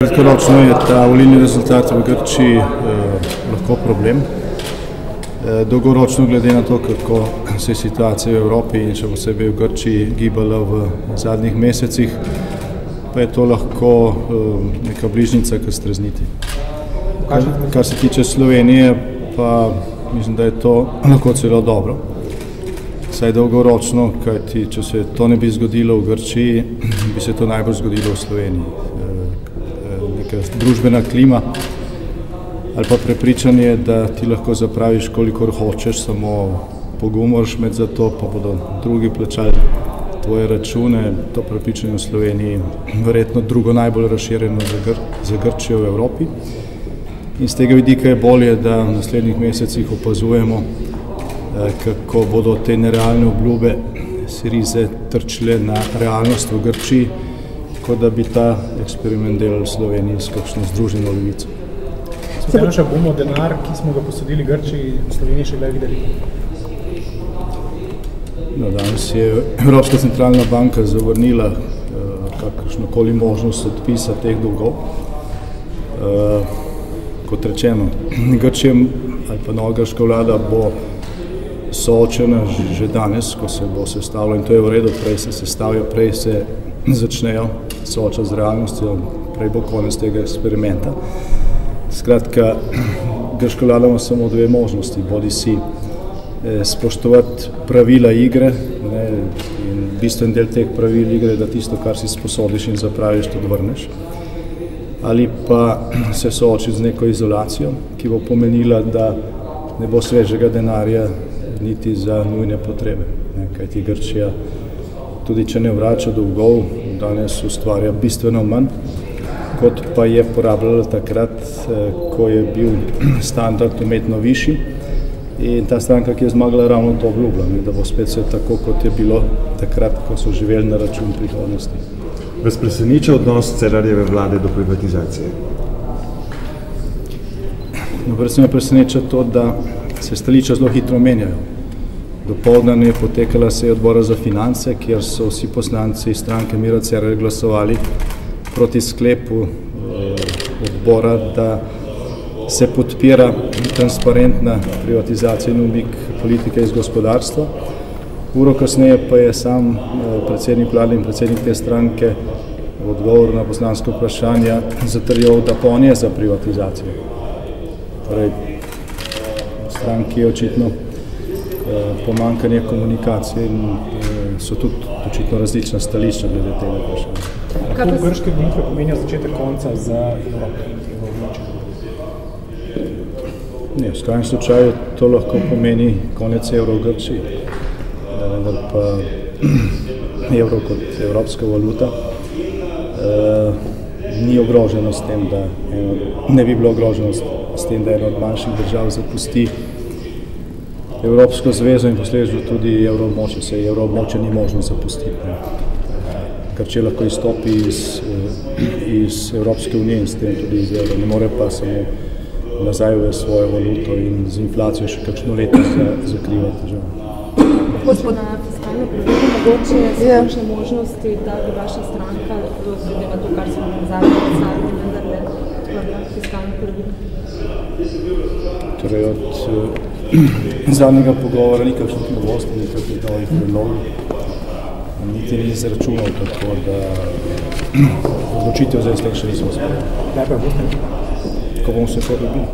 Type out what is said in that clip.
Kratkoročno je ta volilni rezultat v Grčiji lahko problem. Dolgoročno, glede na to, kako se je situacija v Evropi in še posebej v Grčiji gibala v zadnjih mesecih, pa je to lahko neka bližnjica k strezniti. Kar se tiče Slovenije, pa mislim, da je to lahko celo dobro. Saj dolgoročno, kajti če se to ne bi zgodilo v Grčiji, bi se to najbolj zgodilo v Sloveniji. Neka družbena klima ali pa prepričanje, da ti lahko zapraviš kolikor hočeš, samo pogum moraš imeti za to, pa bodo drugi plačali tvoje račune. To prepričanje v Sloveniji verjetno drugo najbolj razširjeno za Grčijo v Evropi. In z tega vidika je bolje, da v naslednjih mesecih opazujemo, kako bodo te nerealne obljube Sirize trčile na realnost v Grčiji, kot da bi ta eksperiment delali v Sloveniji s kakšno združeno levico. Spomnjaš, bomo denar, ki smo ga posodili Grčiji, v Sloveniji še kdaj videli? No, danes je Evropska centralna banka zavrnila kakršnokoli možnost odpisa teh dolgov. Kot rečeno, Grčija ali pa nova grška vlada bo soočena že danes, ko se bo sestavila, in to je v redu, prej se sestavlja, prej se začnejo soočati z realnostjo, prej bo konec tega eksperimenta. Skratka, grška vlada ima samo dve možnosti, bodi si spoštovati pravila igre, in bistven del teh pravil igre, da tisto, kar si sposodiš in zapraviš, tudi vrneš, ali pa se soočiti z neko izolacijo, ki bo pomenila, da ne bo svežega denarja niti za nujne potrebe, kajti Grčija, tudi če ne vrača dolgov, danes ustvarja bistveno manj, kot pa je porabljala takrat, ko je bil standard umetno višji, in ta stranka, ki je zmagala, ravno to obljubila, da bo spet vse tako, kot je bilo takrat, ko so živeli na račun prihodnosti. Vas preseneča odnos Cerarjeve vlade do privatizacije? No, predvsem me preseneča to, da se stališča zelo hitro menjajo. Dopoldne je potekala seja odbora za finance, kjer so vsi poslanci stranke Mira Cerarja glasovali proti sklepu odbora, da se podpira transparentna privatizacija in umik politike iz gospodarstva. Uro kasneje pa je sam predsednik vlade in predsednik te stranke v odgovor na poslanska vprašanja zatrjeval, da pa on je za privatizacijo. Torej, stranki je očitno pomanjkanje komunikacije in so tudi očitno različna stališča glede tega vprašanja. Kako grške volitve pomenijo začetek konca za Evropo? Ne, v skrajnem slučaju to lahko pomeni konec evra v Grčiji, vendar pa evro kot evropska valuta ni ogroženo s tem, da ne bi bilo ogroženo s tem, da ena od manjših držav zapusti Evropsko zvezo in posledično tudi evroobmočje. Se evroobmočje ni možno zapustiti. Grčija lahko izstopi iz Evropske unije in s tem tudi iz evra. Ne more pa samo nazaj v svojo valuto in z inflacijo še kakšno leto zakrivati državo. Gospod, na fiskalno pravilo mogoče so kakšne možnosti, da bi vaša stranka, glede na to, kar smo zadnje predstavili, vendar ne odprla fiskalno pravilo? Torej, od zadnjega pogovora ni kakšnih novosti, ni kakšnih novih predlogov, niti ni izračunal, tako da odločitev zdaj še nismo sprejeli. Kaj pa boste? Ko bomo se to dobili.